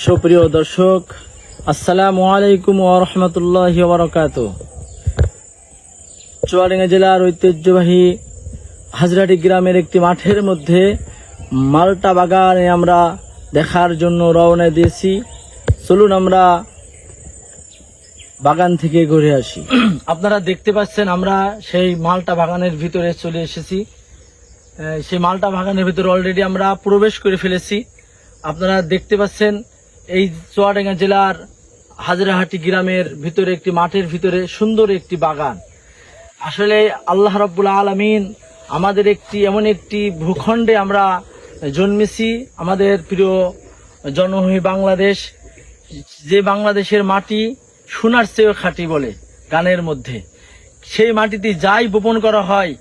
সুপ্রিয় দর্শক, আসসালামু আলাইকুম ওয়া রাহমাতুল্লাহি ওয়া বারাকাতুহু। চুয়াডাঙ্গা জেলার ঐতিহ্যবাহী হাজরাটি গ্রামের একটি মাঠের মধ্যে মালটা বাগানে আমরা দেখার জন্য রওনা দিয়েছি। চলুন আমরা বাগান থেকে ঘুরে আসি। আপনারা দেখতে পাচ্ছেন আমরা সেই মালটা বাগানের ভিতরে চলে এসেছি। সেই মালটা বাগানের ভিতরে অলরেডি আমরা প্রবেশ করে ফেলেছি। আপনারা দেখতে পাচ্ছেন এই চুয়াডাঙ্গা জেলার হাজরাহাটি গ্রামের ভিতরে একটি মাঠের ভিতরে সুন্দর একটি বাগান। আসলে আল্লাহ রাব্বুল আলামিন আমাদের এমন একটি ভূখণ্ডে আমরা জন্মেছি, আমাদের প্রিয় জনময় বাংলাদেশ, যে বাংলাদেশের মাটি সোনার চেয়েও খাঁটি বলে গানের মধ্যে। সেই মাটিতে যাই বপন করা হয়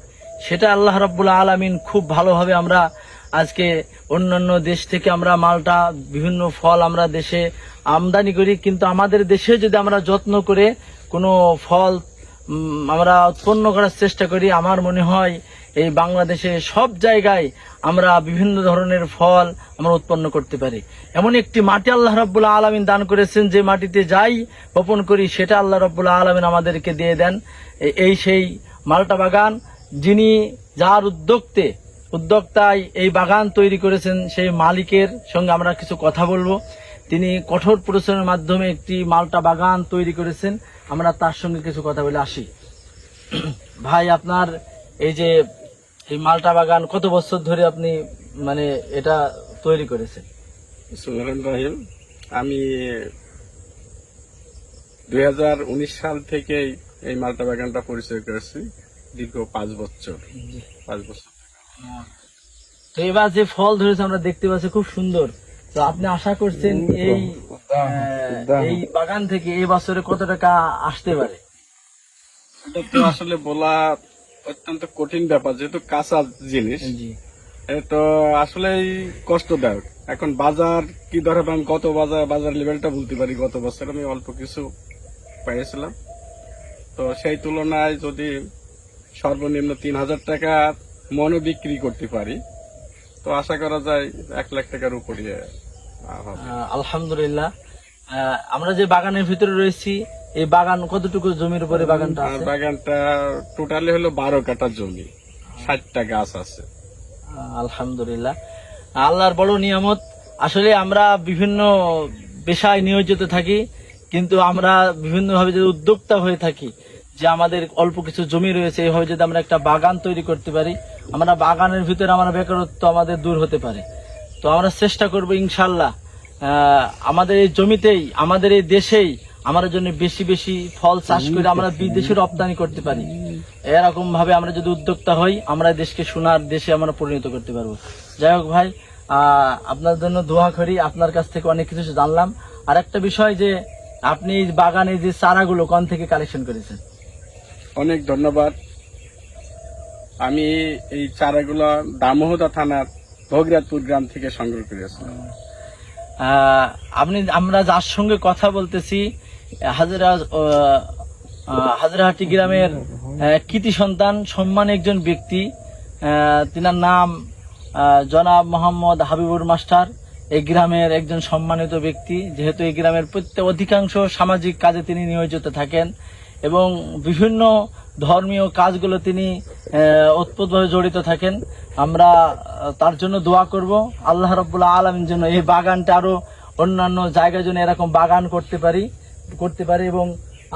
সেটা আল্লাহ রাব্বুল আলামিন খুব ভালোভাবে আমরা আজকে অন্যান্য দেশ থেকে আমরা মালটা বিভিন্ন ফল আমরা দেশে আমদানি করি, কিন্তু আমাদের দেশে যদি আমরা যত্ন করে কোনো ফল আমরা উৎপন্ন করার চেষ্টা করি, আমার মনে হয় এই বাংলাদেশে সব জায়গায় আমরা বিভিন্ন ধরনের ফল আমরা উৎপন্ন করতে পারি। এমন একটি মাটি আল্লাহ রাব্বুল আলামিন দান করেছেন, যে মাটিতে যাই বপন করি সেটা আল্লাহ রাব্বুল আলামিন আমাদেরকে দিয়ে দেন। এই সেই মালটা বাগান, যিনি যার উদ্যোক্তায় এই বাগান তৈরি করেছেন, সেই মালিকের সঙ্গে আমরা কিছু কথা বলবো। তিনি কঠোর পরিশ্রমের মাধ্যমে একটি মালটা বাগান তৈরি করেছেন, আমরা তার সঙ্গে কিছু কথা বলে আসি। ভাই, আপনার এই যে এই মালটা বাগান কত বছর ধরে আপনি এটা তৈরি করেছেন? রহিম, আমি 2019 সাল থেকে এই মালটা বাগানটা পরিচয় করেছি, দীর্ঘ 5 বছর। তো এবার যে ফল ধরেছে আমরা দেখতে পাচ্ছি খুব সুন্দর। তো আপনি আশা করছেন এই বাগান থেকে এই বছরে কত টাকা আসতে পারে? এটা তো আসলে বলা অত্যন্ত কঠিন ব্যাপার, যেহেতু কাঁচা জিনিস। তো আসলে কষ্টদায়ক। এখন বাজার কি ধরে, আমি গত বাজার লেভেলটা বলতে পারি, গত বছর আমি অল্প কিছু পেয়েছিলাম। তো সেই তুলনায় যদি সর্বনিম্ন 3000 টাকা মনে বিক্রি করতে পারি, তো আশা করা যায় 1 লাখ টাকার উপরে হবে। আলহামদুলিল্লাহ। আমরা যে বাগানের ভিতরে রয়েছি, এই বাগান কতটুকু জমির উপরে বাগানটা আছে? বাগানটা টোটালি হলো 12 কাঠা জমি, 60টা গাছ আছে। আলহামদুলিল্লাহ, আল্লাহর বড় নিয়ামত। আসলে আমরা বিভিন্ন পেশায় নিয়োজিত থাকি, কিন্তু আমরা বিভিন্ন ভাবে যদি উদ্যোক্তা হয়ে থাকি, যে আমাদের অল্প কিছু জমি রয়েছে, এইভাবে যদি আমরা একটা বাগান তৈরি করতে পারি, আমরা বাগানের ভিতরে আমরা বেকারত্ব আমাদের দূর হতে পারে। তো আমরা চেষ্টা করবো ইনশাল্লাহ আমাদের এই জমিতেই, আমাদের এই দেশেই আমরা জন্য বেশি বেশি ফল চাষ করে আমরা বিদেশে রপ্তানি করতে পারি। এরকম ভাবে আমরা যদি উদ্যোক্তা হই, আমরা দেশকে সোনার দেশে আমরা পরিণত করতে পারবো। যাই হোক ভাই, আপনার জন্য দোয়া করি। আপনার কাছ থেকে অনেক কিছু জানলাম। আর একটা বিষয়, যে আপনি বাগানে যে চারাগুলো কোন থেকে কালেকশন করেছেন? অনেক ধন্যবাদ। আমি এই চারাগুলো দামোহদা থানার ভগীরথপুর গ্রাম থেকে সংগ্রহ করেছি। আমরা যার সঙ্গে কথা বলতেছি, হাজরাহাটি গ্রামের কৃতি সন্তান, সম্মানী একজন ব্যক্তি। তিনার নাম জনাব মোহাম্মদ হাবিবুর মাস্টার। এই গ্রামের একজন সম্মানিত ব্যক্তি, যেহেতু এই গ্রামের অধিকাংশ সামাজিক কাজে তিনি নিয়োজিত থাকেন এবং বিভিন্ন ধর্মীয় কাজগুলো তিনি ওতপ্রোতভাবে জড়িত থাকেন। আমরা তার জন্য দোয়া করব, আল্লাহ রাব্বুল আলামিন যেন এই বাগানটা আরো অন্যান্য জায়গায় যেন এরকম বাগান করতে পারি এবং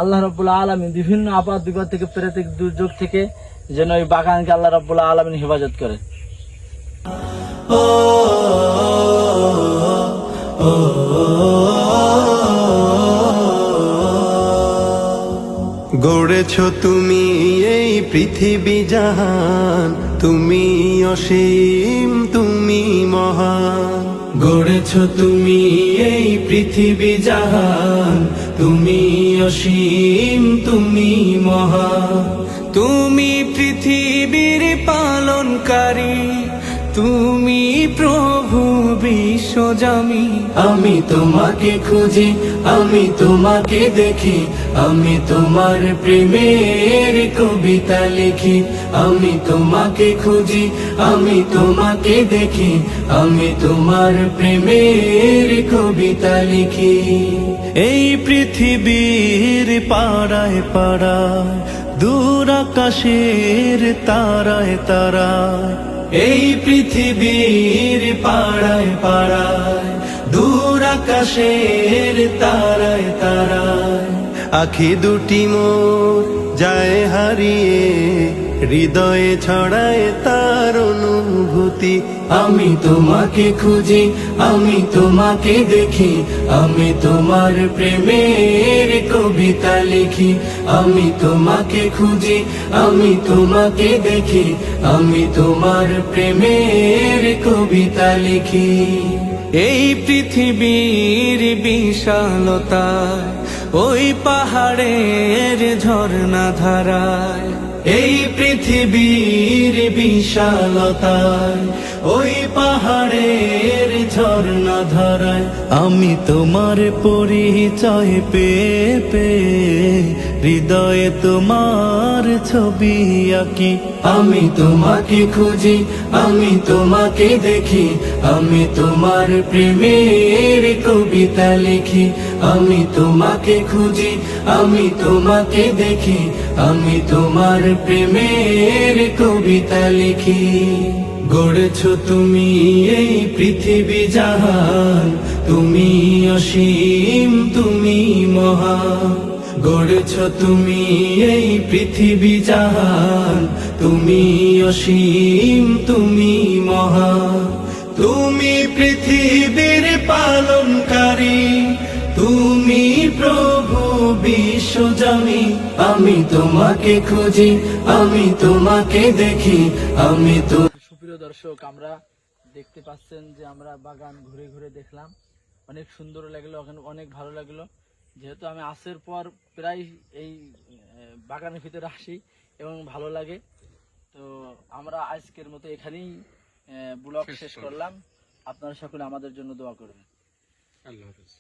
আল্লাহ রাব্বুল আলামিন বিভিন্ন আপদ বিপদ থেকে, প্রাকৃতিক দুর্যোগ থেকে যেন এই বাগানকে আল্লাহ রাব্বুল আলামিন হেফাজত করে। গড়েছ তুমি এই পৃথিবী জাহান, তুমি অসীম, তুমি মহান। গড়েছ তুমি এই পৃথিবী জাহান, তুমি অসীম, তুমি মহান। তুমি পৃথিবীর পালনকারী, তুমি প্রভু বিশ্বজামি আমি তোমাকে খুঁজি আমি তোমাকে দেখি আমি তোমার প্রেমের কবিতা লিখি আমি তোমাকে খুঁজি আমি তোমাকে দেখি আমি তোমার প্রেমের কবিতা লিখি এই পৃথিবীর পাড়ায় পাড়ায় দূর আকাশের তারায় তারায় এই পৃথিবীর পাড়ায় পাড়ায় দূর আকাশের তারায় তারায় আখি দুটি মোর যায় হারিয়ে হৃদয়ে ছড়ায় তার অনুভূতি আমি তোমাকে খুঁজি আমি তোমাকে দেখি আমি তোমার প্রেমের কবিতা লিখি আমি তোমাকে খুঁজি আমি তোমাকে দেখি আমি তোমার প্রেমের কবিতা লিখি এই পৃথিবীর বিশালতায় ওই পাহাড়ের ঝর্ণা ধারায় এই পৃথিবীর বিশালতায় ওই পাহাড়ের ঝর্ণা ধারায় আমি তোমার পরিচয় পেয়ে পেয়ে হৃদয়ে তোমার ছবি আঁকি আমি তোমাকে খুঁজি আমি তোমাকে দেখি আমি তোমার প্রেমের কবিতা লিখি আমি তোমাকে খুঁজি আমি তোমাকে দেখি আমি তোমার প্রেমের কবিতা লিখি গড়েছো তুমি এই পৃথিবী জাহান তুমি অসীম তুমি মহান গড়েছো তুমি এই পৃথিবী জাহান তুমি অসীম তুমি মহান তুমি পৃথিবীর পালনকারী তুমি প্রভু বিশ্বজামি আমি তোমাকে খুঁজি আমি তোমাকে দেখি আমি তো সুপ্রিয় দর্শক, আমরা দেখতে পাচ্ছেন যে আমরা বাগান ঘুরে ঘুরে দেখলাম, অনেক সুন্দর লাগলো, অনেক ভালো লাগলো। যেহেতু আমি আসার পর প্রায় এই বাগানের ভিতরে আসি এবং ভালো লাগে, তো আমরা আজকের মতো এখানেই ব্লগ শেষ করলাম। আপনারা সকলে আমাদের জন্য দোয়া করবেন। আল্লাহ হাফেজ।